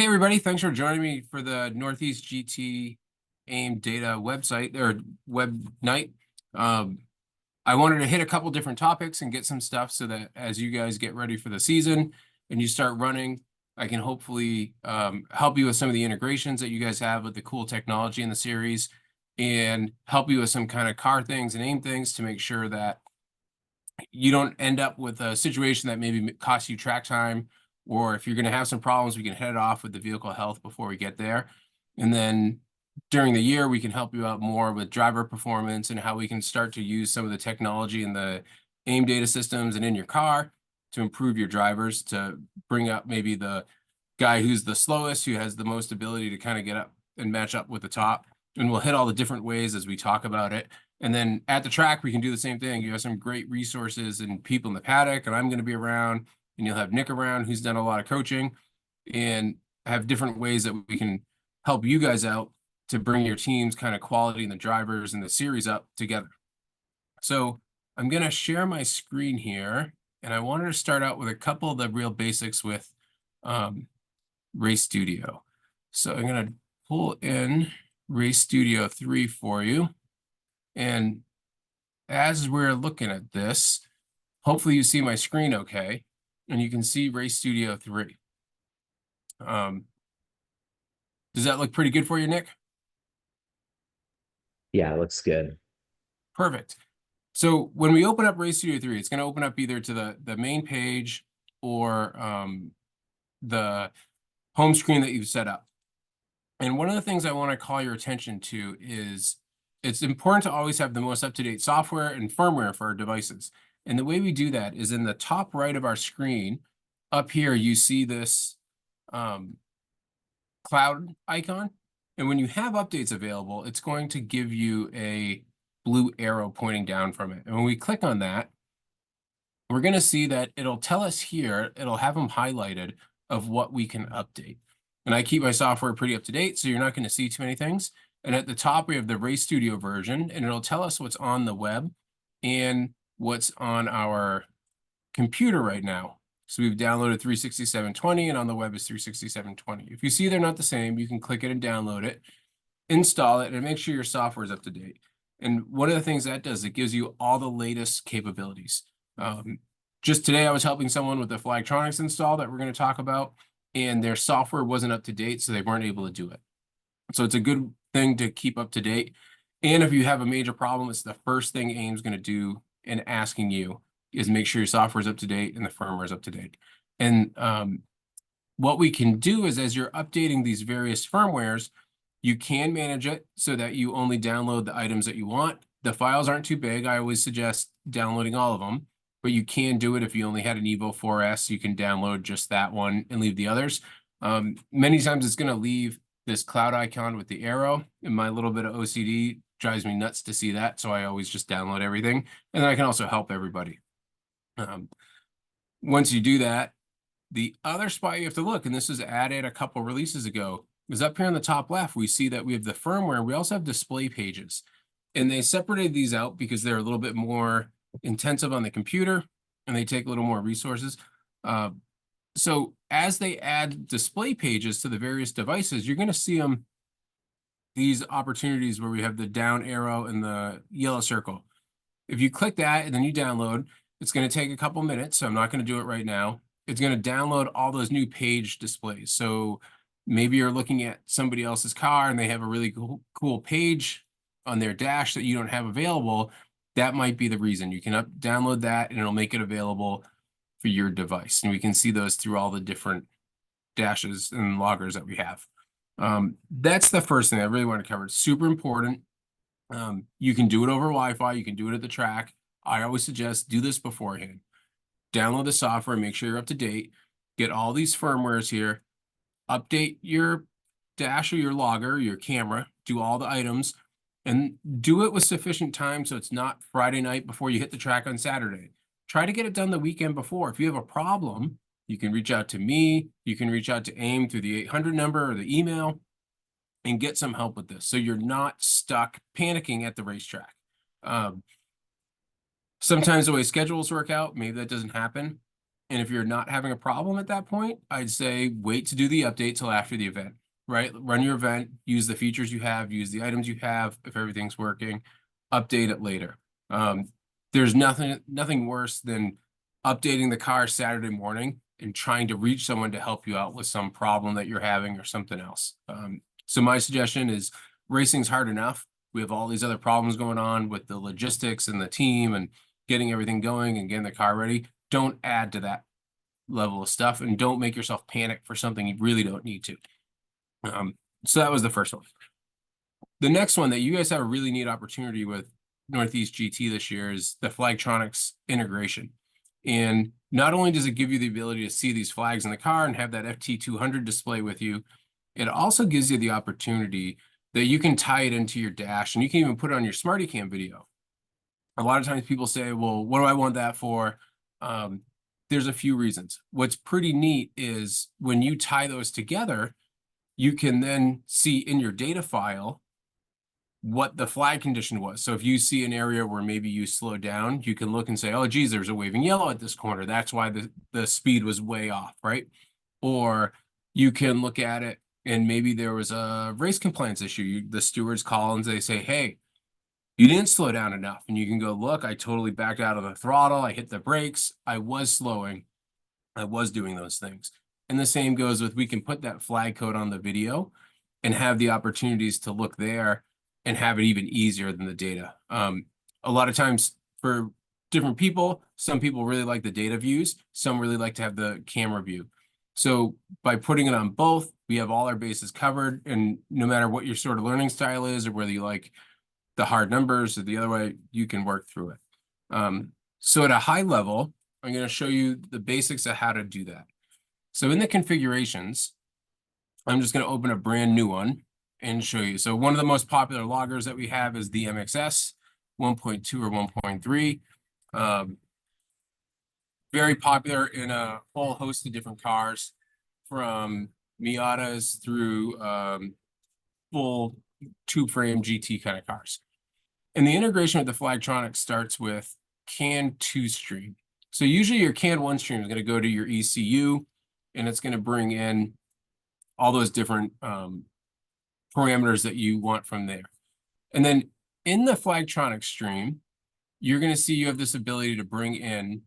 Hey everybody, thanks for joining me for the Northeast GT AIM data website or web night. I wanted to hit a couple different topics and get some stuff so that as you guys get ready for the season and you start running, I can hopefully help you with some of the integrations that you guys have with the cool technology in the series and help you with some kind of car things and AIM things to make sure that you don't end up with a situation that maybe costs you track time, or if you're going to have some problems, we can head it off with the vehicle health before we get there. And then during the year, we can help you out more with driver performance and how we can start to use some of the technology in the AIM data systems and in your car to improve your drivers, to bring up maybe the guy who's the slowest, who has the most ability to kind of get up and match up with the top. And we'll hit all the different ways as we talk about it. And then at the track, we can do the same thing. You have some great resources and people in the paddock, and I'm going to be around, and you'll have Nick around, who's done a lot of coaching, and have different ways that we can help you guys out to bring your team's kind of quality and the drivers and the series up together. So I'm going to share my screen here, and I wanted to start out with a couple of the real basics with Race Studio. So I'm going to pull in Race Studio 3 for you. And as we're looking at this, hopefully you see my screen okay, and you can see Race Studio 3. Does that look pretty good for you, Nick? Yeah, it looks good. Perfect. So when we open up Race Studio 3, it's going to open up either to the main page or the home screen that you've set up. And one of the things I want to call your attention to is it's important to always have the most up-to-date software and firmware for our devices. And the way we do that is in the top right of our screen, up here, you see this cloud icon. And when you have updates available, it's going to give you a blue arrow pointing down from it. And when we click on that, we're going to see that it'll tell us here, it'll have them highlighted of what we can update. And I keep my software pretty up to date, so you're not going to see too many things. And at the top, we have the Race Studio version, and it'll tell us what's on the web and what's on our computer right now. So we've downloaded 36720, and on the web is 36720. If you see they're not the same, you can click it and download it, install it, and make sure your software is up to date. And one of the things that does, it gives you all the latest capabilities. Just today, I was helping someone with the Flagtronics install that we're going to talk about, and their software wasn't up to date, so they weren't able to do it. So it's a good thing to keep up to date. And if you have a major problem, it's the first thing AIM's going to do in asking you is make sure your software is up to date and the firmware is up to date. And what we can do is as you're updating these various firmwares, you can manage it so that you only download the items that you want. The files aren't too big. I always suggest downloading all of them, but you can do it if you only had an Evo 4S. You can download just that one and leave the others. Many times it's going to leave this cloud icon with the arrow, and my little bit of OCD drives me nuts to see that, so I always just download everything, and then I can also help everybody. Once you do that, the other spot you have to look, and this was added a couple releases ago, is up here on the top left. We see that we have the firmware. We also have display pages, and they separated these out because they're a little bit more intensive on the computer and they take a little more resources. So as they add display pages to the various devices, you're going to see these opportunities where we have the down arrow and the yellow circle. If you click that and then you download, it's going to take a couple minutes, so I'm not going to do it right now. It's going to download all those new page displays. So maybe you're looking at somebody else's car and they have a really cool page on their dash that you don't have available. That might be the reason. You can download that and it'll make it available for your device. And we can see those through all the different dashes and loggers that we have. That's the first thing I really want to cover. It's super important. You can do it over Wi-Fi. You can do it at the track. I always suggest do this beforehand. Download the software, make sure you're up to date, get all these firmwares here, update your dash or your logger, your camera, do all the items, and do it with sufficient time so it's not Friday night before you hit the track on Saturday. Try to get it done the weekend before. If you have a problem, you can reach out to me, you can reach out to AIM through the 800 number or the email and get some help with this so you're not stuck panicking at the racetrack. Sometimes the way schedules work out, maybe that doesn't happen. And if you're not having a problem at that point, I'd say wait to do the update till after the event, right? Run your event, use the features you have, use the items you have. If everything's working, update it later. Um, there's nothing worse than updating the car Saturday morning and trying to reach someone to help you out with some problem that you're having or something else. So my suggestion is racing's hard enough. We have all these other problems going on with the logistics and the team and getting everything going and getting the car ready. Don't add to that level of stuff, and don't make yourself panic for something you really don't need to. So that was the first one. The next one that you guys have a really neat opportunity with Northeast GT this year is the Flagtronics integration. And not only does it give you the ability to see these flags in the car and have that FT200 display with you, it also gives you the opportunity that you can tie it into your dash, and you can even put it on your SmartyCam video. A lot of times people say, well, what do I want that for? There's a few reasons. What's pretty neat is when you tie those together, you can then see in your data file what the flag condition was. So if you see an area where maybe you slowed down, you can look and say, oh, geez, there's a waving yellow at this corner. That's why the speed was way off, right? Or you can look at it and maybe there was a race compliance issue. The stewards call and they say, hey, you didn't slow down enough. And you can go, look, I totally backed out of the throttle. I hit the brakes. I was slowing. I was doing those things. And the same goes with, we can put that flag code on the video and have the opportunities to look there and have it even easier than the data. A lot of times for different people, some people really like the data views. Some really like to have the camera view. So by putting it on both, we have all our bases covered. And no matter what your sort of learning style is, or whether you like the hard numbers or the other way, you can work through it. So at a high level, I'm going to show you the basics of how to do that. So in the configurations, I'm just going to open a brand new one and show you. So one of the most popular loggers that we have is the MXS 1.2 or 1.3. Very popular in a whole host of different cars, from Miatas through full tube frame GT kind of cars. And the integration with the Flagtronics starts with CAN 2 stream. So usually your CAN 1 stream is going to go to your ECU, and it's going to bring in all those different parameters that you want from there. And then in the Flagtronics stream, you're going to see you have this ability to bring in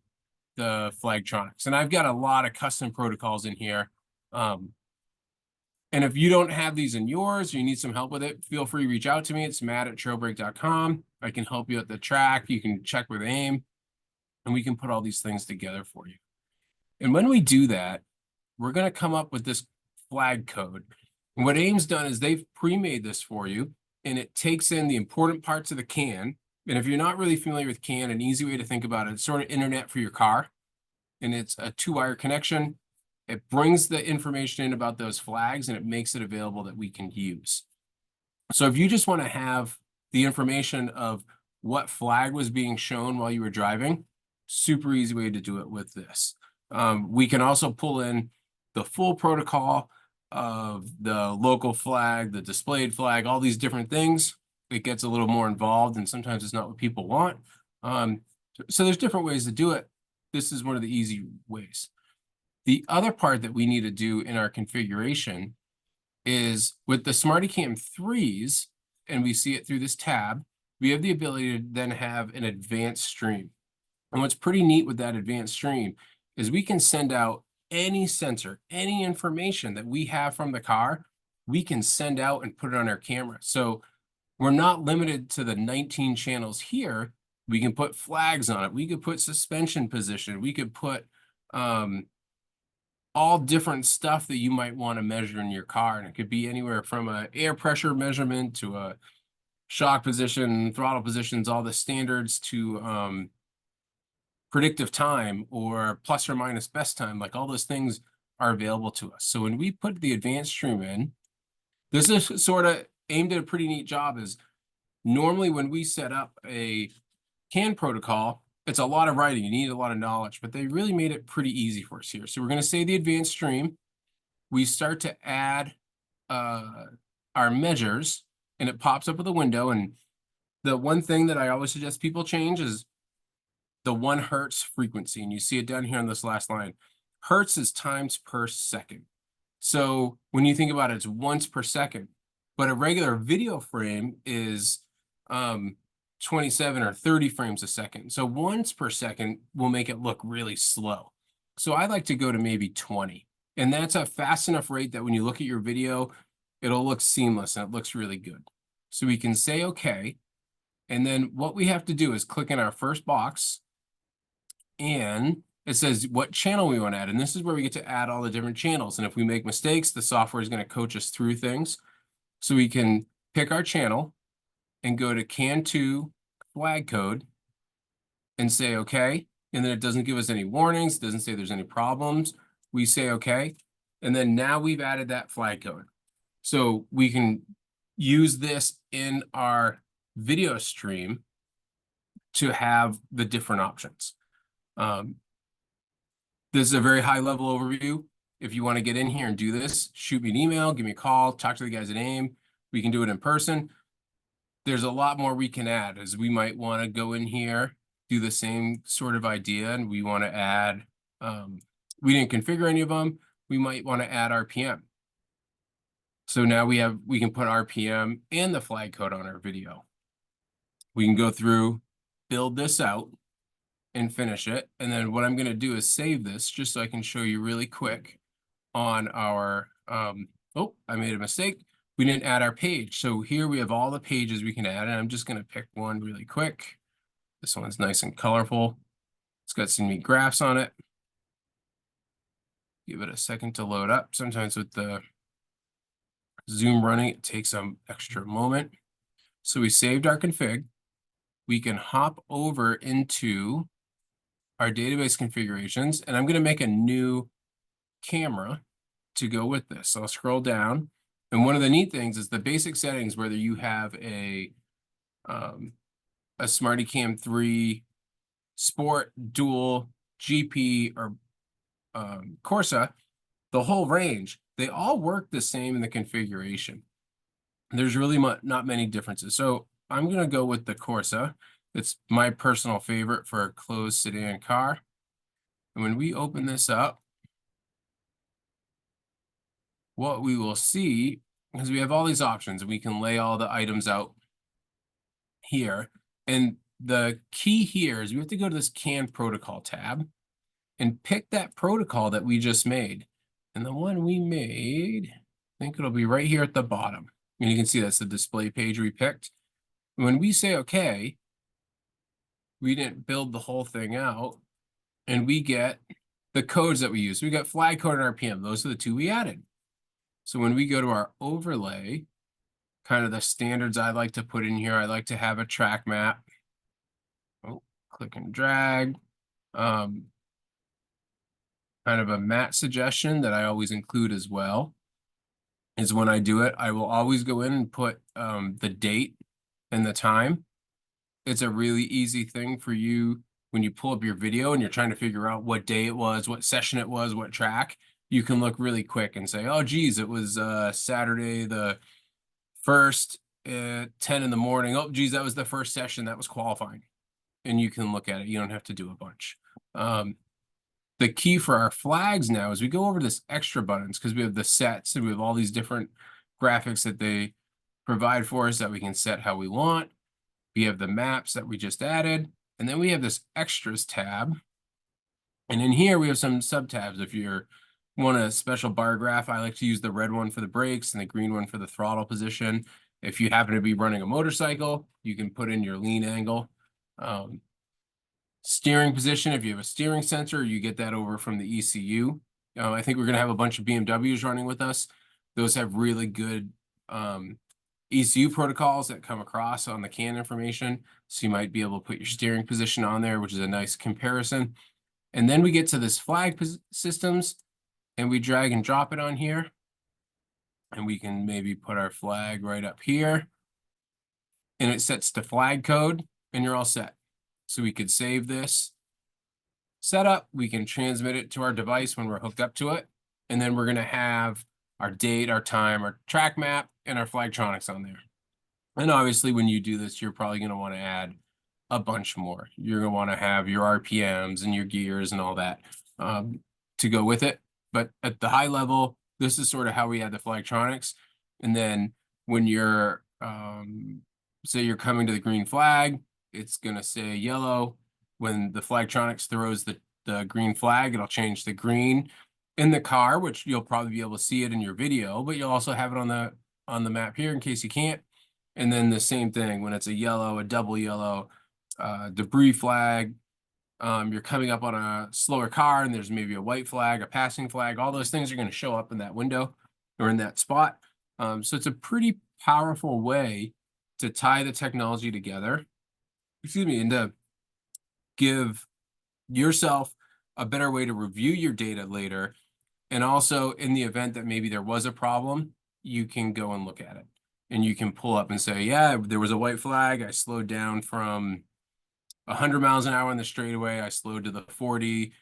the Flagtronics. And I've got a lot of custom protocols in here. And if you don't have these in yours, or you need some help with it, feel free to reach out to me. It's matt@trailbreak.com. I can help you at the track. You can check with AiM, and we can put all these things together for you. And when we do that, we're going to come up with this flag code. And what AiM's done is they've pre-made this for you, and it takes in the important parts of the CAN. And if you're not really familiar with CAN, an easy way to think about it, it's sort of internet for your car. And it's a 2-wire connection. It brings the information in about those flags, and it makes it available that we can use. So if you just want to have the information of what flag was being shown while you were driving, super easy way to do it with this. We can also pull in the full protocol of the local flag, the displayed flag, all these different things. It gets a little more involved, and sometimes it's not what people want. So there's different ways to do it. This is one of the easy ways. The other part that we need to do in our configuration is with the SmartyCam 3s, and we see it through this tab, we have the ability to then have an advanced stream. And what's pretty neat with that advanced stream is we can send out any sensor, any information that we have from the car, we can send out and put it on our camera. So we're not limited to the 19 channels here. We can put flags on it. We could put suspension position. We could put all different stuff that you might want to measure in your car. And it could be anywhere from an air pressure measurement to a shock position, throttle positions, all the standards, to predictive time or plus or minus best time. Like, all those things are available to us. So when we put the advanced stream in, this is sort of AiM did a pretty neat job. Is normally when we set up a CAN protocol, it's a lot of writing. You need a lot of knowledge, but they really made it pretty easy for us here. So we're going to say the advanced stream. We start to add our measures, and it pops up with a window. And the one thing that I always suggest people change is the 1 hertz frequency, and you see it down here on this last line. Hertz is times per second. So when you think about it, it's once per second, but a regular video frame is 27 or 30 frames a second. So once per second will make it look really slow. So I like to go to maybe 20. And that's a fast enough rate that when you look at your video, it'll look seamless and it looks really good. So we can say okay. And then what we have to do is click in our first box, and it says what channel we want to add. And this is where we get to add all the different channels. And if we make mistakes, the software is going to coach us through things. So we can pick our channel and go to CAN2 flag code and say okay. And then it doesn't give us any warnings, doesn't say there's any problems. We say okay. And then now we've added that flag code. So we can use this in our video stream to have the different options. This is a very high level overview. If you want to get in here and do this, shoot me an email, give me a call, talk to the guys at AiM. We can do it in person. There's a lot more we can add, as we might want to go in here, do the same sort of idea, and we want to add, we didn't configure any of them. We might want to add RPM. So now we can put RPM and the flag code on our video. We can go through, build this out, and finish it. And then what I'm going to do is save this just so I can show you really quick on our, oh, I made a mistake. We didn't add our page. So here we have all the pages we can add, and I'm just going to pick one really quick. This one's nice and colorful. It's got some neat graphs on it. Give it a second to load up. Sometimes with the Zoom running, it takes some extra moment. So we saved our config. We can hop over into our database configurations, and I'm going to make a new camera to go with this. So I'll scroll down, and one of the neat things is the basic settings, whether you have a SmartyCam 3 Sport, Dual, GP, or Corsa, the whole range, they all work the same in the configuration. There's really not many differences. So I'm going to go with the Corsa. It's my personal favorite for a closed sedan car. And when we open this up, what we will see is we have all these options, and we can lay all the items out here. And the key here is we have to go to this CAN protocol tab and pick that protocol that we just made. And the one we made, I think it'll be right here at the bottom. And you can see that's the display page we picked. When we say okay, we didn't build the whole thing out, and we get the codes that we use. We got flag code and RPM. Those are the two we added. So when we go to our overlay, kind of the standards I like to put in here, I like to have a track map. Oh, click and drag. Kind of a matte suggestion that I always include as well is when I do it, I will always go in and put the date and the time. It's a really easy thing for you when you pull up your video and you're trying to figure out what day it was, what session it was, what track. You can look really quick and say, oh, geez, it was Saturday the 1st at 10 in the morning. Oh, geez, that was the first session that was qualifying. And you can look at it. You don't have to do a bunch. The key for our flags now is we go over this extra buttons, because we have the sets and we have all these different graphics that they provide for us that we can set how we want. We have the maps that we just added, and then we have this extras tab. And in here we have some sub tabs. If you want a special bar graph, I like to use the red one for the brakes and the green one for the throttle position. If you happen to be running a motorcycle, you can put in your lean angle. Steering position, if you have a steering sensor, you get that over from the ECU. I think we're going to have a bunch of BMWs running with us. Those have really good ECU protocols that come across on the CAN information. So you might be able to put your steering position on there, which is a nice comparison. And then we get to this flag systems, and we drag and drop it on here. And we can maybe put our flag right up here. And it sets to flag code, and you're all set. So we could save this setup. We can transmit it to our device when we're hooked up to it. And then we're going to have our date, our time, our track map, and our flagtronics on there. And obviously, when you do this, you're probably going to want to add a bunch more. You're going to want to have your RPMs and your gears and all that to go with it. But at the high level, this is sort of how we add the flagtronics. And then when you're, say you're coming to the green flag, it's going to say yellow. When the flagtronics throws the green flag, it'll change to green in the car, which you'll probably be able to see it in your video, but you'll also have it on the map here in case you can't. And then the same thing when it's a yellow, a double yellow, debris flag, you're coming up on a slower car and there's maybe a white flag, a passing flag, all those things are going to show up in that window or in that spot. So it's a pretty powerful way to tie the technology together, excuse me, and to give yourself a better way to review your data later. And also in the event that maybe there was a problem, you can go and look at it. And you can pull up and say, yeah, there was a white flag. I slowed down from 100 miles an hour on the straightaway. I slowed to the 40.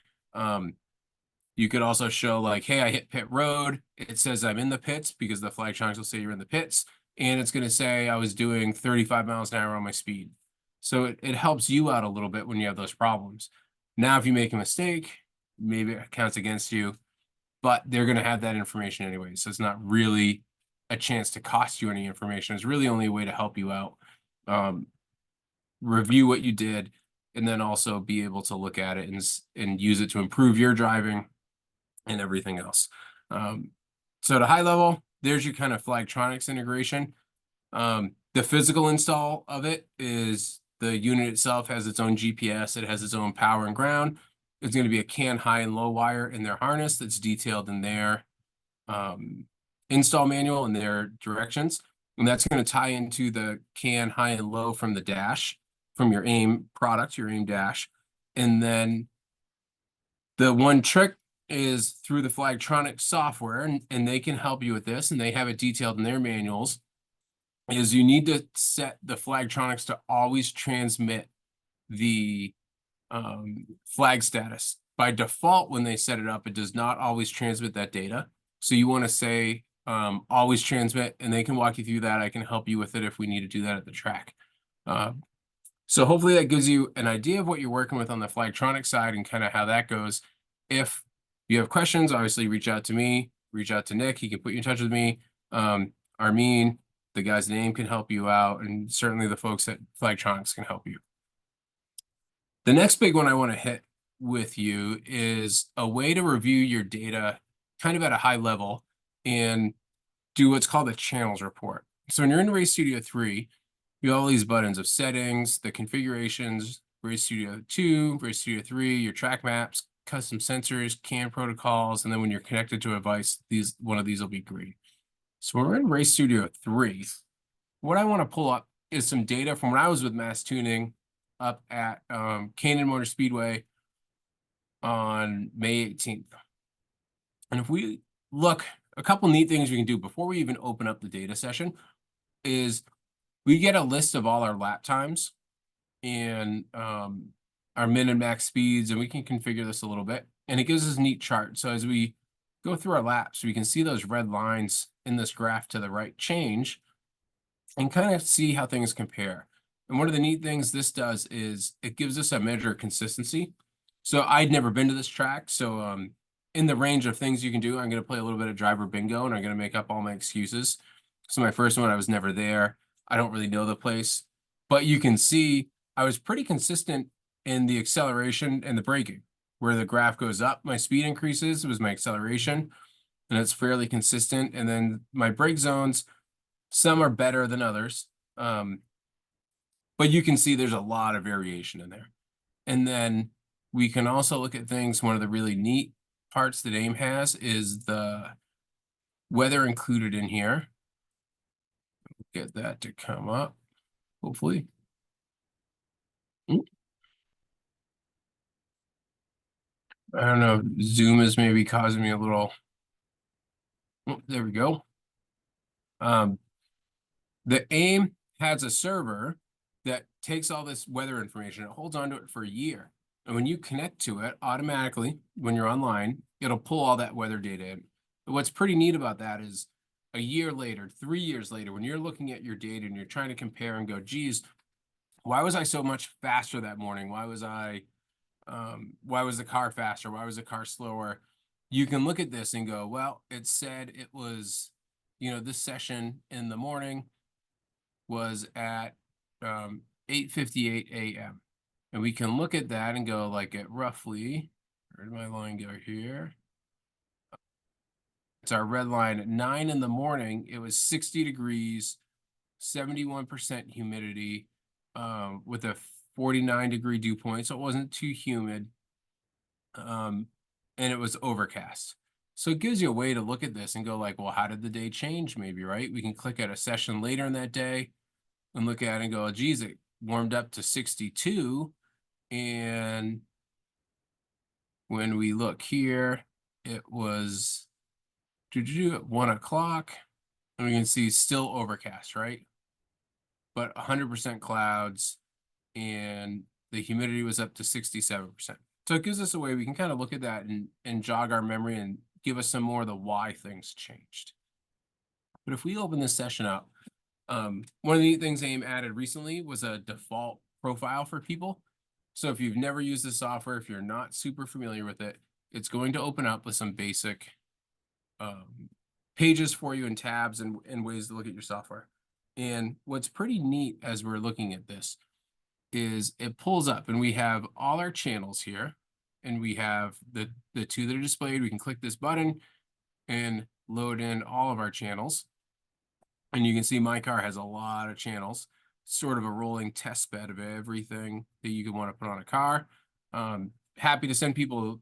You could also show like, hey, I hit pit road. It says I'm in the pits because the flagtronics will say you're in the pits. And it's going to say I was doing 35 miles an hour on my speed. So it helps you out a little bit when you have those problems. Now, if you make a mistake, maybe it counts against you, but they're going to have that information anyway. So it's not really a chance to cost you any information. It's really only a way to help you out, review what you did, and then also be able to look at it and use it to improve your driving and everything else. So at a high level, there's your kind of flagtronics integration. The physical install of it is the unit itself has its own GPS. It has its own power and ground. It's going to be a CAN high and low wire in their harness that's detailed in their install manual and their directions. And that's going to tie into the CAN high and low from the dash, from your AiM product, your AiM dash. And then the one trick is through the Flagtronics software, and they can help you with this, and they have it detailed in their manuals, is you need to set the Flagtronics to always transmit the flag status. By default, when they set it up, it does not always transmit that data. So you want to say always transmit, and they can walk you through that. I can help you with it if we need to do that at the track. So hopefully that gives you an idea of what you're working with on the Flagtronics side and kind of how that goes. If you have questions, obviously reach out to me, reach out to Nick. He can put you in touch with me. Armin, the guy's name, can help you out, and certainly the folks at Flagtronics can help you. The next big one I want to hit with you is a way to review your data kind of at a high level and do what's called a channels report. So when you're in Race Studio 3, you have all these buttons of settings, the configurations, Race Studio 2, Race Studio 3, your track maps, custom sensors, CAN protocols, and then when you're connected to a device, one of these will be green. So when we're in Race Studio 3, what I want to pull up is some data from when I was with Mass Tuning up at Canyon Motor Speedway on May 18th. And if we look, a couple neat things we can do before we even open up the data session is we get a list of all our lap times and our min and max speeds, and we can configure this a little bit. And it gives us a neat chart. So as we go through our laps, we can see those red lines in this graph to the right change and kind of see how things compare. And one of the neat things this does is it gives us a measure of consistency. So I'd never been to this track. So in the range of things you can do, I'm going to play a little bit of driver bingo, and I'm going to make up all my excuses. So my first one, I was never there. I don't really know the place. But you can see I was pretty consistent in the acceleration and the braking. Where the graph goes up, my speed increases, it was my acceleration, and it's fairly consistent. And then my brake zones, some are better than others. But you can see there's a lot of variation in there. And then we can also look at things. One of the really neat parts that AiM has is the weather included in here. Get that to come up, hopefully. I don't know, Zoom is maybe causing me a little. Oh, there we go. The AiM has a server that takes all this weather information, it holds onto it for a year. And when you connect to it, automatically, when you're online, it'll pull all that weather data in. But what's pretty neat about that is a year later, 3 years later, when you're looking at your data and you're trying to compare and go, geez, why was I so much faster that morning? Why was the car faster? Why was the car slower? You can look at this and go, well, it said it was, this session in the morning was at 8:58 a.m. And we can look at that and go like at roughly, where did my line go here? It's our red line at 9 in the morning. It was 60 degrees, 71% humidity, with a 49-degree dew point. So it wasn't too humid. And it was overcast. So it gives you a way to look at this and go like, well, how did the day change? Maybe, right? We can click at a session later in that day and look at it and go, oh, geez, it warmed up to 62. And when we look here, it was at 1 o'clock. And we can see still overcast, right? But 100% clouds, and the humidity was up to 67%. So it gives us a way we can kind of look at that and jog our memory and give us some more of the why things changed. But if we open this session up, one of the neat things AIM added recently was a default profile for people. So if you've never used this software, if you're not super familiar with it, it's going to open up with some basic pages for you and tabs and ways to look at your software. And what's pretty neat as we're looking at this is it pulls up and we have all our channels here, and we have the two that are displayed. We can click this button and load in all of our channels. And you can see my car has a lot of channels, sort of a rolling test bed of everything that you could want to put on a car. Happy to send people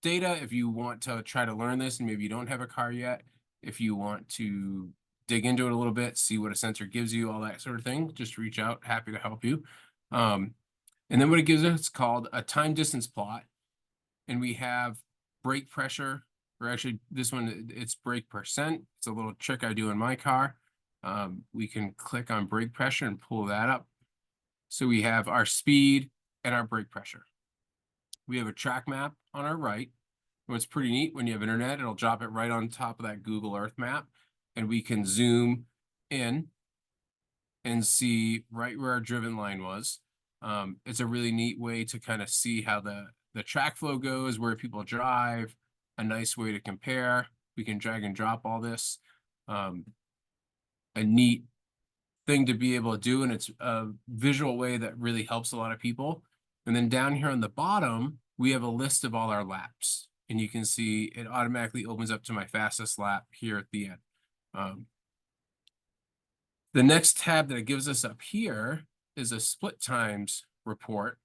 data if you want to try to learn this and maybe you don't have a car yet. If you want to dig into it a little bit, see what a sensor gives you, all that sort of thing, just reach out. Happy to help you. And then what it gives us is called a time distance plot. And we have brake pressure, or actually this one, it's brake percent. It's a little trick I do in my car. We can click on brake pressure and pull that up. So we have our speed and our brake pressure. We have a track map on our right. What's pretty neat, when you have internet, it'll drop it right on top of that Google Earth map, and we can zoom in and see right where our driven line was. It's a really neat way to kind of see how the track flow goes, where people drive, a nice way to compare. We can drag and drop all this. A neat thing to be able to do, and it's a visual way that really helps a lot of people. And then down here on the bottom, we have a list of all our laps, and you can see it automatically opens up to my fastest lap here at the end. The next tab that it gives us up here is a split times report,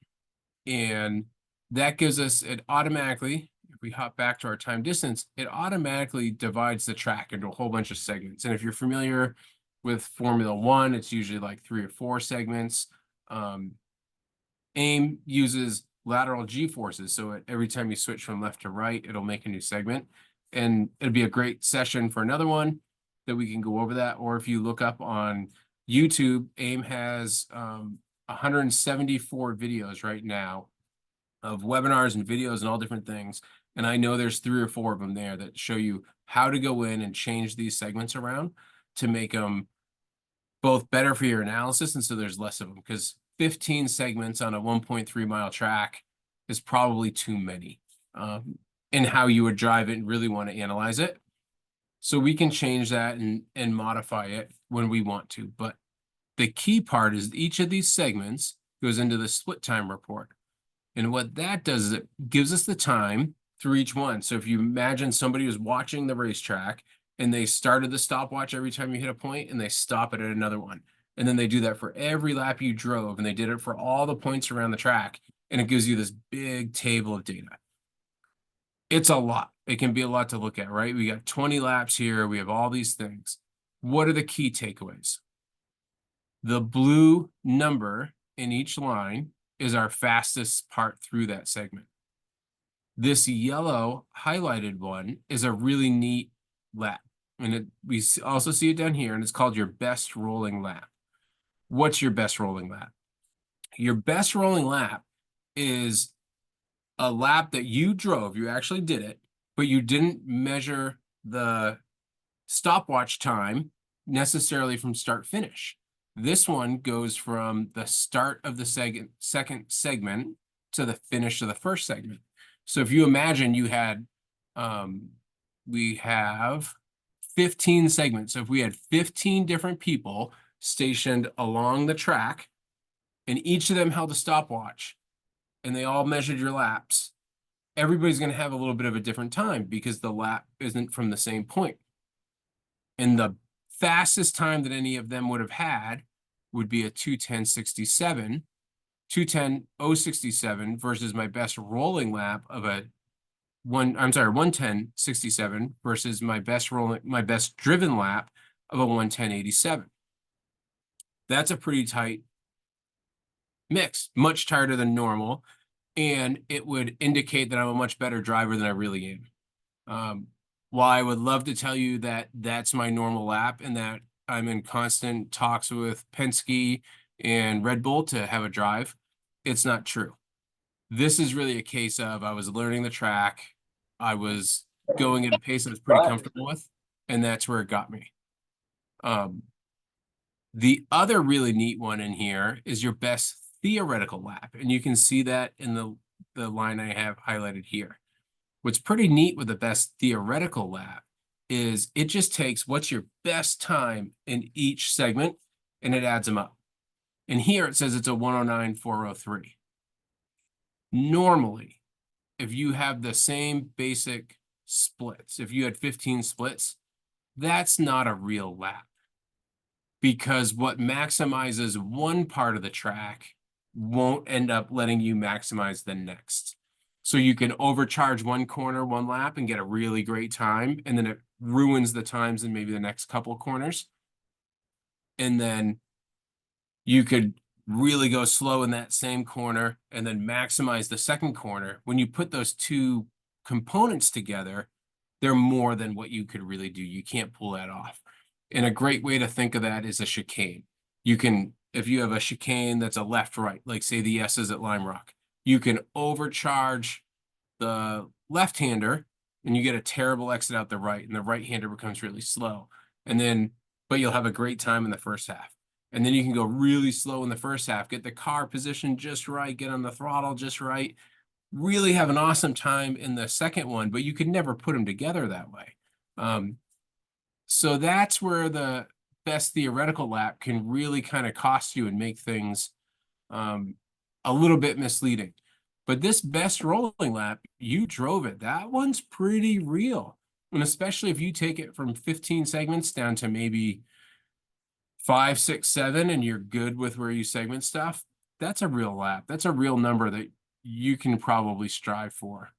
and that gives us it automatically. If we hop back to our time distance, it automatically divides the track into a whole bunch of segments. And if you're familiar with Formula One, it's usually like 3 or 4 segments. AIM uses lateral G-forces, so every time you switch from left to right, it'll make a new segment. And it'll be a great session for another one that we can go over that. Or if you look up on YouTube, AIM has 174 videos right now of webinars and videos and all different things. And I know there's 3 or 4 of them there that show you how to go in and change these segments around to make them both better for your analysis, and so there's less of them, because 15 segments on a 1.3 mile track is probably too many in how you would drive it and really want to analyze it. So we can change that and modify it when we want to. But the key part is each of these segments goes into the split time report. And what that does is it gives us the time through each one. So if you imagine somebody was watching the racetrack and they started the stopwatch every time you hit a point, and they stop it at another one. And then they do that for every lap you drove, and they did it for all the points around the track. And it gives you this big table of data. It's a lot. It can be a lot to look at, right? We got 20 laps here. We have all these things. What are the key takeaways? The blue number in each line is our fastest part through that segment. This yellow highlighted one is a really neat lap. And we also see it down here, and it's called your best rolling lap. What's your best rolling lap? Your best rolling lap is a lap that you drove, you actually did it, but you didn't measure the stopwatch time necessarily from start finish. This one goes from the start of the second segment to the finish of the first segment. So if you imagine you had, we have 15 segments. So if we had 15 different people stationed along the track, and each of them held a stopwatch, and they all measured your laps, everybody's going to have a little bit of a different time because the lap isn't from the same point. And the fastest time that any of them would have had would be a 2:10.67, 2:10.067 versus my best rolling lap of a 1:10.67 versus my best driven lap of a 1:10.87. That's a pretty tight mix, much tighter than normal, and it would indicate that I'm a much better driver than I really am. While I would love to tell you that that's my normal lap and that I'm in constant talks with Penske and Red Bull to have a drive, it's not true. This is really a case of I was learning the track, I was going at a pace I was pretty comfortable with, and that's where it got me. The other really neat one in here is your best theoretical lap, and you can see that in the line I have highlighted here. What's pretty neat with the best theoretical lap is it just takes what's your best time in each segment and it adds them up. And here it says it's a 109.403. Normally, if you have the same basic splits, if you had 15 splits, that's not a real lap. Because what maximizes one part of the track won't end up letting you maximize the next. So you can overcharge one corner, one lap, and get a really great time, and then it ruins the times in maybe the next couple corners. And then you could really go slow in that same corner and then maximize the second corner. When you put those two components together, they're more than what you could really do. You can't pull that off. And a great way to think of that is a chicane. You can, if you have a chicane that's a left-right, like say the S's at Lime Rock, you can overcharge the left-hander and you get a terrible exit out the right, and the right-hander becomes really slow. And then, but you'll have a great time in the first half. And then you can go really slow in the first half, get the car positioned just right, get on the throttle just right, really have an awesome time in the second one, but you could never put them together that way. So that's where the best theoretical lap can really kind of cost you and make things a little bit misleading. But this best rolling lap, you drove it. That one's pretty real. And especially if you take it from 15 segments down to maybe 5, 6, 7, and you're good with where you segment stuff, that's a real lap. That's a real number that you can probably strive for.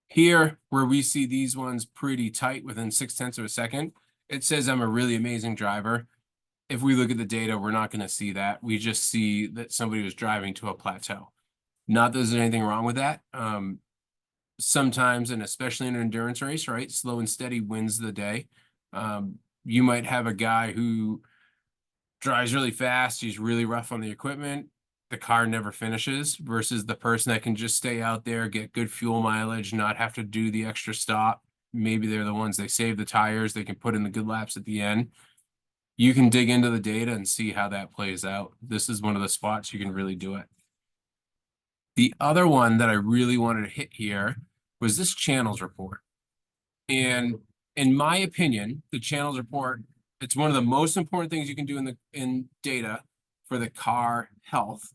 Here, where we see these ones pretty tight within 0.6 of a second, it says I'm a really amazing driver. If we look at the data, we're not going to see that. We just see that somebody was driving to a plateau. Not that there's anything wrong with that. Sometimes, and especially in an endurance race, right, slow and steady wins the day. You might have a guy who drives really fast. He's really rough on the equipment. The car never finishes versus the person that can just stay out there, get good fuel mileage, not have to do the extra stop. Maybe they're the ones they save the tires. They can put in the good laps at the end. You can dig into the data and see how that plays out. This is one of the spots you can really do it. The other one that I really wanted to hit here was this channels report. And in my opinion, the channels report, it's one of the most important things you can do in data for the car health.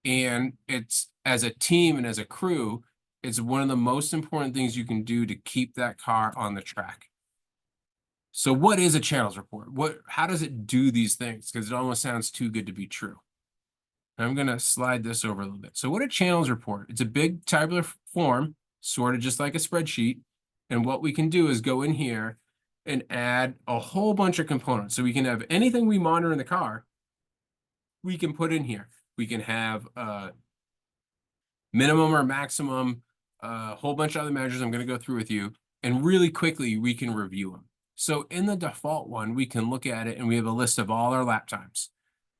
And it's, as a team and as a crew, it's one of the most important things you can do to keep that car on the track. So what is a channels report? How does it do these things? Because it almost sounds too good to be true. I'm going to slide this over a little bit. So what a channels report, it's a big tabular form, sort of just like a spreadsheet. And what we can do is go in here and add a whole bunch of components. So we can have anything we monitor in the car, we can put in here. We can have minimum or maximum, a whole bunch of other measures I'm going to go through with you. And really quickly, we can review them. So in the default one, we can look at it and we have a list of all our lap times.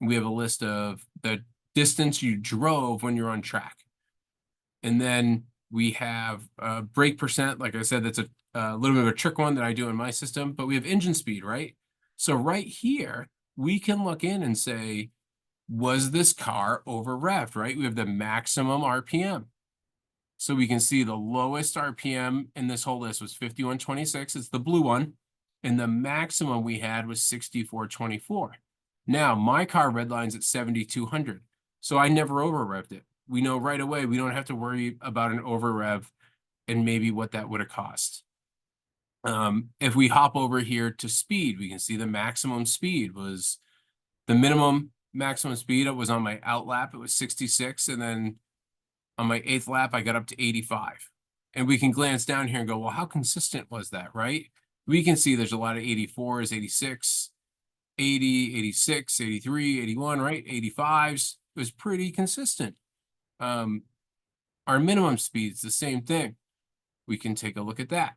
We have a list of the distance you drove when you're on track. And then we have brake percent. Like I said, that's a little bit of a trick one that I do in my system, but we have engine speed, right? So right here, we can look in and say, was this car over revved, right? We have the maximum RPM. So we can see the lowest RPM in this whole list was 5126. It's the blue one. And the maximum we had was 6424. Now, my car redlines at 7,200. So I never over revved it. We know right away we don't have to worry about an over rev and maybe what that would have cost. If we hop over here to speed, we can see the maximum speed was the minimum maximum speed. It was on my out lap, it was 66. And then on my 8th lap, I got up to 85. And we can glance down here and go, well, how consistent was that, right? We can see there's a lot of 84s, 86, 80, 86, 83, 81, right? 85s. It was pretty consistent. Our minimum speed's the same thing. We can take a look at that.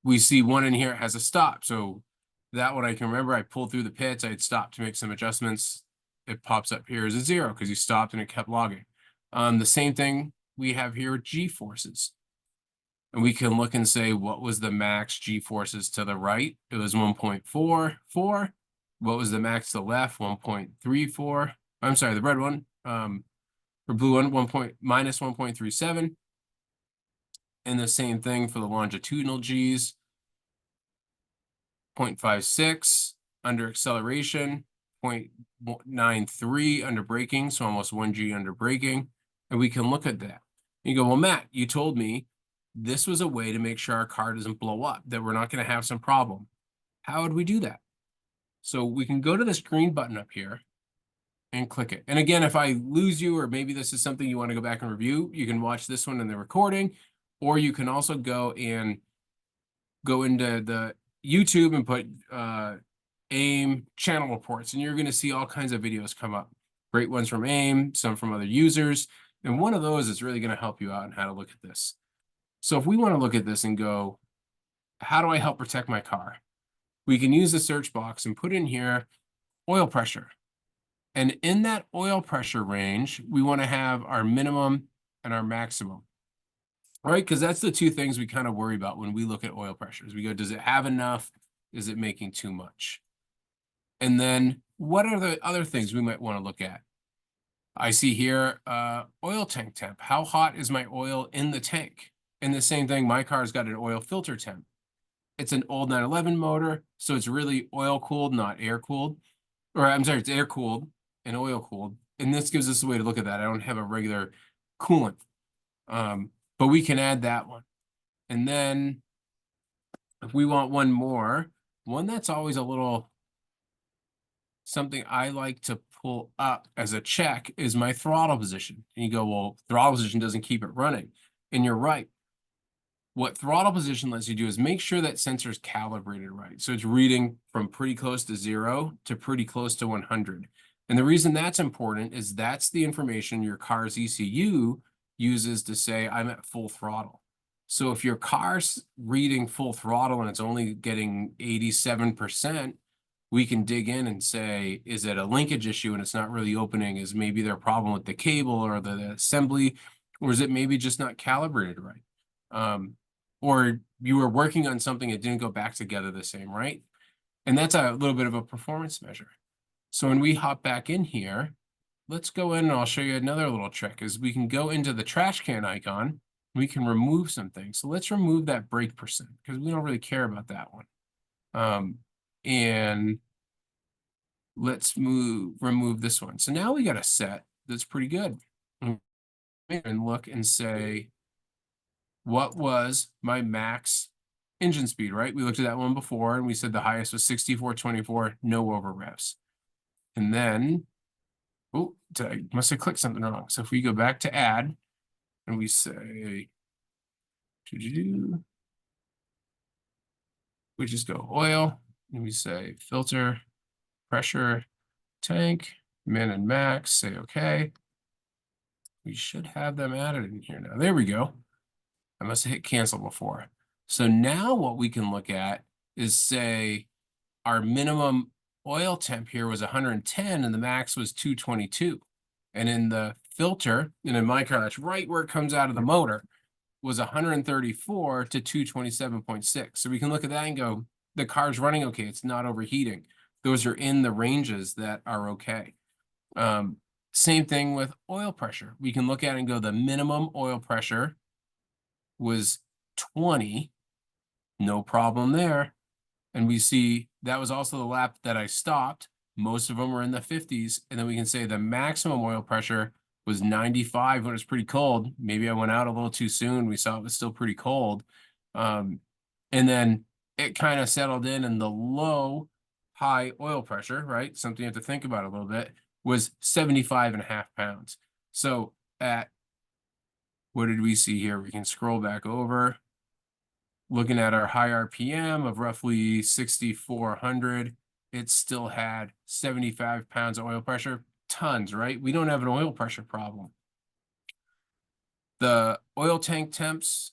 We see one in here has a stop. So that one I can remember, I pulled through the pits, I had stopped to make some adjustments. It pops up here as a 0 because you stopped and it kept logging. The same thing we have here with G-forces. And we can look and say, what was the max G-forces to the right? It was 1.44. What was the max to the left? 1.34. I'm sorry, the red one, or blue one, minus 1.37. And the same thing for the longitudinal Gs. 0.56 under acceleration, 0.93 under braking, so almost 1 G under braking. And we can look at that. You go, well, Matt, you told me this was a way to make sure our car doesn't blow up, that we're not going to have some problem. How would we do that? So we can go to this green button up here and click it. And again, if I lose you, or maybe this is something you want to go back and review, you can watch this one in the recording, or you can also go into the YouTube and put AiM channel reports, and you're going to see all kinds of videos come up. Great ones from AiM, some from other users. And one of those is really going to help you out on how to look at this. So if we want to look at this and go, how do I help protect my car? We can use the search box and put in here oil pressure. And in that oil pressure range, we want to have our minimum and our maximum. Right? Because that's the two things we kind of worry about when we look at oil pressures. We go, does it have enough? Is it making too much? And then what are the other things we might want to look at? I see here oil tank temp. How hot is my oil in the tank? And the same thing, my car's got an oil filter temp. It's an old 911 motor, so it's really oil cooled, not air cooled. Or I'm sorry, it's air cooled and oil cooled. And this gives us a way to look at that. I don't have a regular coolant. But we can add that one. And then if we want one more, one that's always a little something I like to pull up as a check is my throttle position. And you go, well, throttle position doesn't keep it running. And you're right. What throttle position lets you do is make sure that sensor is calibrated right. So it's reading from pretty close to 0 to pretty close to 100. And the reason that's important is that's the information your car's ECU uses to say, I'm at full throttle. So if your car's reading full throttle and it's only getting 87%, we can dig in and say, is it a linkage issue and it's not really opening? Is maybe there a problem with the cable or the assembly, or is it maybe just not calibrated right? Or you were working on something that didn't go back together the same, right? And that's a little bit of a performance measure. So when we hop back in here, let's go in and I'll show you another little trick is we can go into the trash can icon. We can remove some things. So let's remove that brake percent because we don't really care about that one. And let's remove this one. So now we got a set that's pretty good. And look and say, what was my max engine speed, right? We looked at that one before and we said the highest was 6424, no over revs. And then, oh, I must have clicked something wrong. So if we go back to add and we say, we just go oil and we say filter, pressure, tank, min and max, say okay. We should have them added in here now. There we go. I must have hit cancel before. So now what we can look at is say our minimum oil temp here was 110 and the max was 222. And in the filter, and in my car, that's right where it comes out of the motor, was 134 to 227.6. So we can look at that and go, the car's running okay, it's not overheating. Those are in the ranges that are okay. Same thing with oil pressure. We can look at it and go, the minimum oil pressure was 20, no problem there. And we see that was also the lap that I stopped. Most of them were in the 50s. And then we can say the maximum oil pressure was 95 when it was pretty cold. Maybe I went out a little too soon. We saw it was still pretty cold. And then it kind of settled in the low, high oil pressure, right? Something you have to think about a little bit, was 75.5 pounds. So at, what did we see here? We can scroll back over. Looking at our high RPM of roughly 6,400, it still had 75 pounds of oil pressure. Tons, right? We don't have an oil pressure problem. The oil tank temps,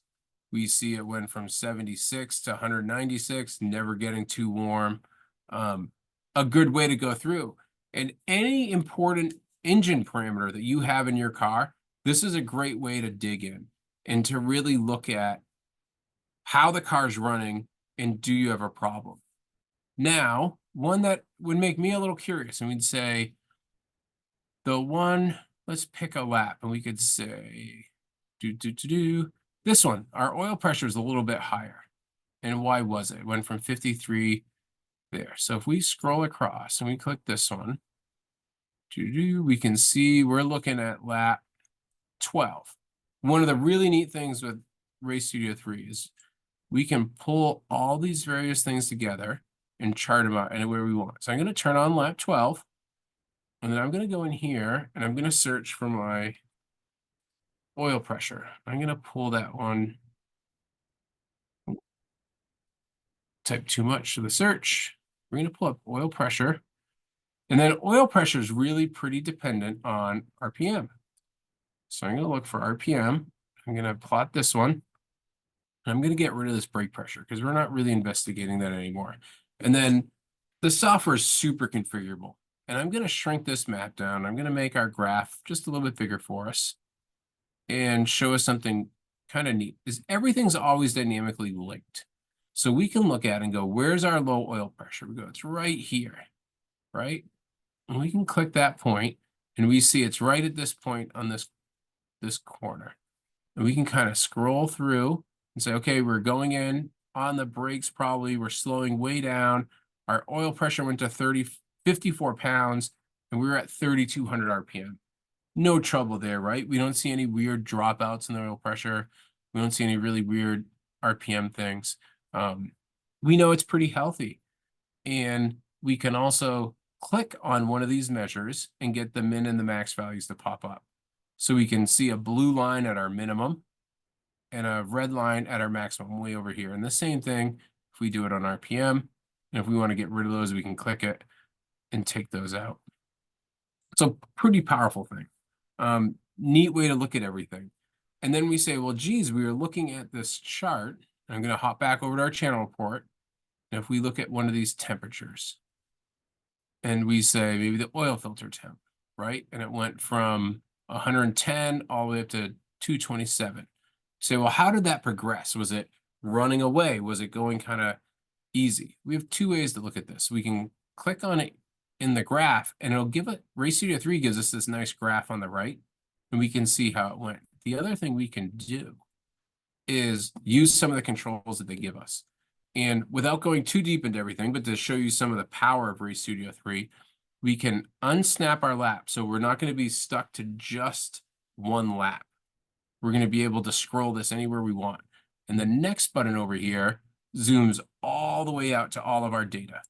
we see it went from 76 to 196, never getting too warm. A good way to go through. And any important engine parameter that you have in your car, this is a great way to dig in and to really look at how the car's running and do you have a problem. Now, one that would make me a little curious, and we'd say the one, let's pick a lap, and we could say, this one, our oil pressure is a little bit higher. And why was it? It went from 53 there. So if we scroll across and we click this one, we can see we're looking at lap 12. One of the really neat things with Race Studio 3 is we can pull all these various things together and chart them out anywhere we want. So I'm going to turn on lap 12, and then I'm going to go in here and I'm going to search for my oil pressure. I'm going to pull that one. Type too much to the search. We're going to pull up oil pressure. And then oil pressure is really pretty dependent on RPM. So I'm going to look for RPM. I'm going to plot this one. I'm going to get rid of this brake pressure because we're not really investigating that anymore. And then the software is super configurable. And I'm going to shrink this map down. I'm going to make our graph just a little bit bigger for us and show us something kind of neat. Is everything's always dynamically linked. So we can look at it and go, where's our low oil pressure? We go, it's right here, right? And we can click that point and we see it's right at this point on this corner. And we can kind of scroll through and say, okay, we're going in on the brakes, probably we're slowing way down. Our oil pressure went to 54 pounds and we were at 3,200 RPM. No trouble there, right? We don't see any weird dropouts in the oil pressure. We don't see any really weird RPM things. We know it's pretty healthy. And we can also click on one of these measures and get the min and the max values to pop up. So we can see a blue line at our minimum and a red line at our maximum way over here. And the same thing if we do it on RPM. And if we want to get rid of those, we can click it and take those out. It's a pretty powerful thing. Neat way to look at everything. And then we say, well, geez, we were looking at this chart. I'm going to hop back over to our channel report. And if we look at one of these temperatures and we say maybe the oil filter temp, right? And it went from 110 all the way up to 227. Say, well, how did that progress? Was it running away? Was it going kind of easy? We have two ways to look at this. We can click on it in the graph and it'll give it, Race Studio 3 gives us this nice graph on the right and we can see how it went. The other thing we can do is use some of the controls that they give us. And without going too deep into everything, but to show you some of the power of Race Studio 3, we can unsnap our lap. So we're not going to be stuck to just one lap. We're going to be able to scroll this anywhere we want. And the next button over here zooms all the way out to all of our data.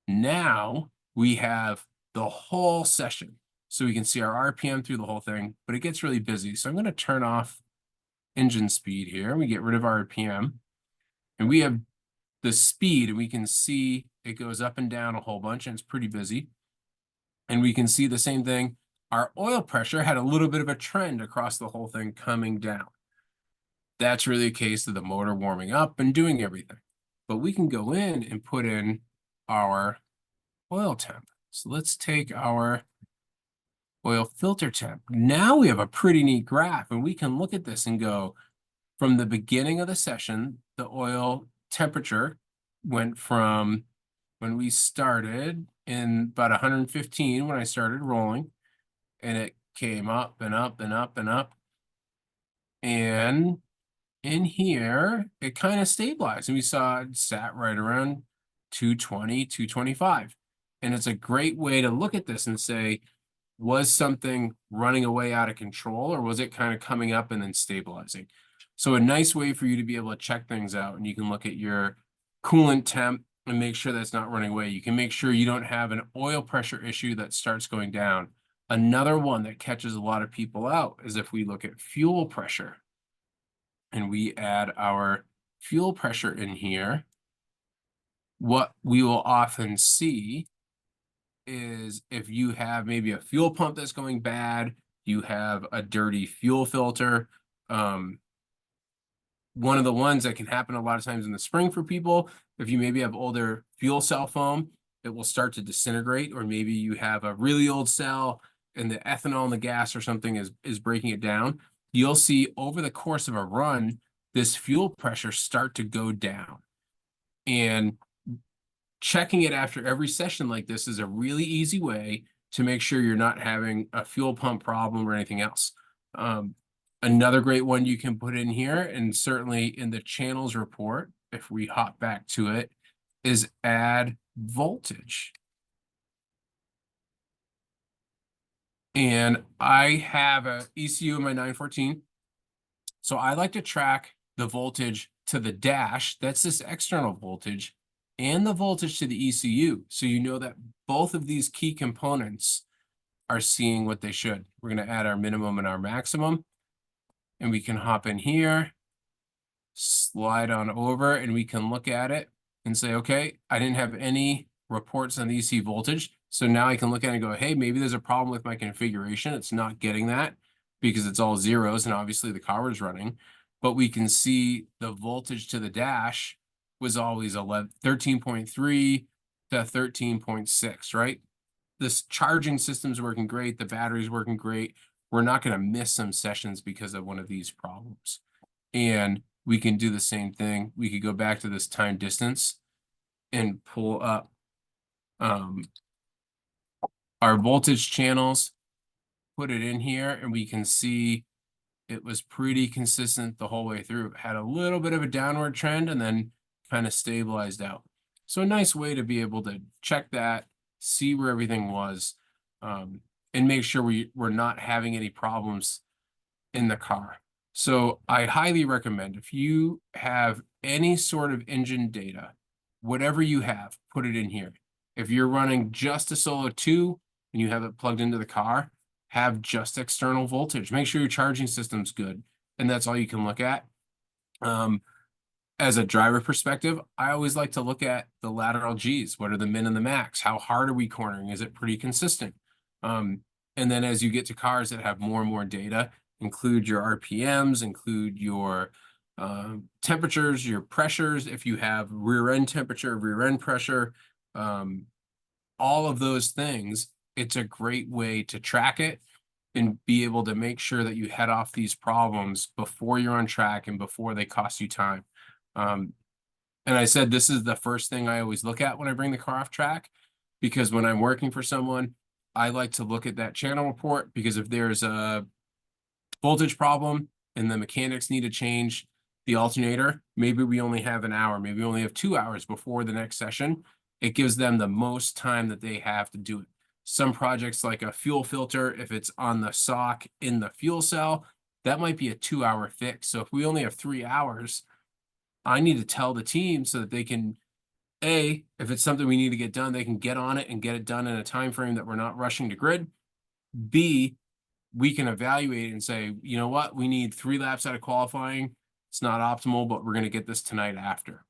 Now we have the whole session. So we can see our RPM through the whole thing, but it gets really busy. So I'm going to turn off engine speed here. We get rid of our RPM. And we have the speed, and we can see it goes up and down a whole bunch, and it's pretty busy. And we can see the same thing. Our oil pressure had a little bit of a trend across the whole thing coming down. That's really a case of the motor warming up and doing everything. But we can go in and put in our oil temp. So let's take our oil filter temp. Now we have a pretty neat graph, and we can look at this and go, from the beginning of the session, the oil temperature went from when we started in about 115 when I started rolling, and it came up and up and up and up. And in here, it kind of stabilized, and we saw it sat right around 220, 225. And it's a great way to look at this and say, was something running away out of control, or was it kind of coming up and then stabilizing? So a nice way for you to be able to check things out, and you can look at your coolant temp and make sure that's not running away. You can make sure you don't have an oil pressure issue that starts going down. Another one that catches a lot of people out is if we look at fuel pressure and we add our fuel pressure in here, what we will often see is if you have maybe a fuel pump that's going bad, you have a dirty fuel filter. One of the ones that can happen a lot of times in the spring for people, if you maybe have older fuel cell foam, it will start to disintegrate, or maybe you have a really old cell and the ethanol in the gas or something is breaking it down. You'll see over the course of a run, this fuel pressure start to go down. And checking it after every session like this is a really easy way to make sure you're not having a fuel pump problem or anything else. Another great one you can put in here, and certainly in the channels report, if we hop back to it, is add voltage. And I have a ECU in my 914. So I like to track the voltage to the dash, that's this external voltage, and the voltage to the ECU. So you know that both of these key components are seeing what they should. We're going to add our minimum and our maximum. And we can hop in here, slide on over, and we can look at it and say, okay, I didn't have any reports on the EC voltage. So now I can look at it and go, hey, maybe there's a problem with my configuration. It's not getting that because it's all zeros, and obviously the car is running. But we can see the voltage to the dash was always 13.3 to 13.6, right? This charging system's working great. The battery's working great. We're not going to miss some sessions because of one of these problems. And we can do the same thing. We could go back to this time distance and pull up our voltage channels, put it in here, and we can see it was pretty consistent the whole way through. It had a little bit of a downward trend and then kind of stabilized out. So a nice way to be able to check that, see where everything was, and make sure we're not having any problems in the car. So I highly recommend, if you have any sort of engine data, whatever you have, put it in here. If you're running just a Solo 2 and you have it plugged into the car, have just external voltage. Make sure your charging system's good, and that's all you can look at. As a driver perspective, I always like to look at the lateral Gs. What are the min and the max? How hard are we cornering? Is it pretty consistent? And then as you get to cars that have more and more data, include your RPMs, include your temperatures, your pressures, if you have rear end temperature, rear end pressure, all of those things, it's a great way to track it and be able to make sure that you head off these problems before you're on track and before they cost you time. And I said this is the first thing I always look at when I bring the car off track, because when I'm working for someone, I like to look at that channel report, because if there's a voltage problem and the mechanics need to change the alternator, maybe we only have an hour, maybe we only have 2 hours before the next session. It gives them the most time that they have to do it. Some projects like a fuel filter, if it's on the sock in the fuel cell, that might be a 2-hour fix. So if we only have 3 hours, I need to tell the team so that they can, A, if it's something we need to get done, they can get on it and get it done in a time frame that we're not rushing to grid. B, we can evaluate and say, you know what, we need 3 laps out of qualifying. It's not optimal, but we're going to get this tonight after.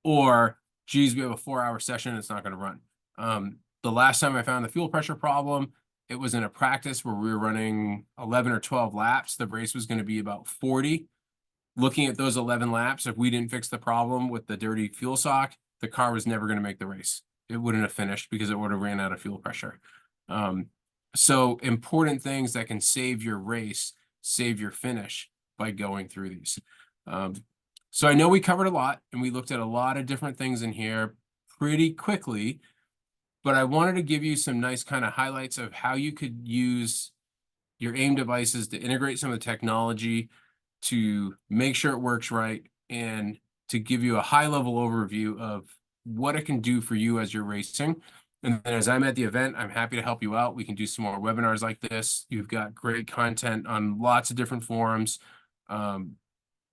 Or, geez, we have a 4-hour session, it's not going to run. The last time I found the fuel pressure problem, it was in a practice where we were running 11 or 12 laps. The race was going to be about 40. Looking at those 11 laps, if we didn't fix the problem with the dirty fuel sock, the car was never going to make the race. It wouldn't have finished because it would have ran out of fuel pressure. So important things that can save your race, save your finish by going through these. So I know we covered a lot and we looked at a lot of different things in here pretty quickly, but I wanted to give you some nice kind of highlights of how you could use your AiM devices to integrate some of the technology to make sure it works right and to give you a high level overview of what it can do for you as you're racing. And then as I'm at the event, I'm happy to help you out. We can do some more webinars like this. You've got great content on lots of different forums. And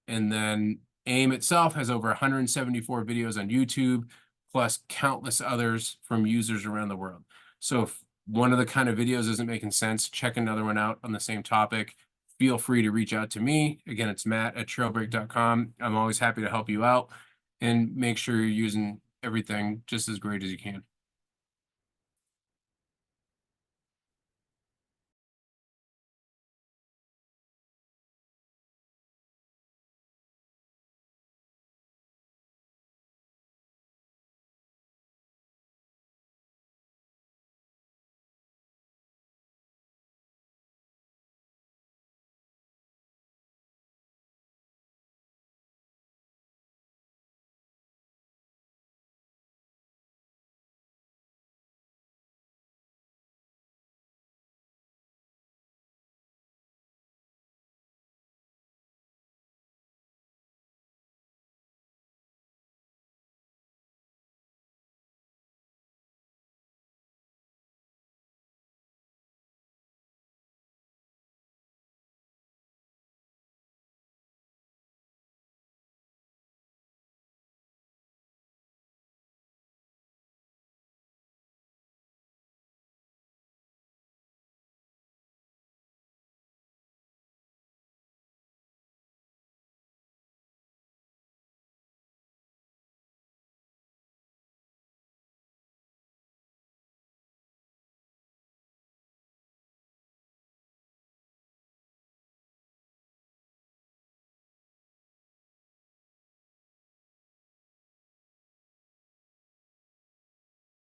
then AiM itself has over 174 videos on YouTube, plus countless others from users around the world. So if one of the kind of videos isn't making sense, check another one out on the same topic. Feel free to reach out to me. Again, it's matt@trailbreak.com. I'm always happy to help you out and make sure you're using everything just as great as you can.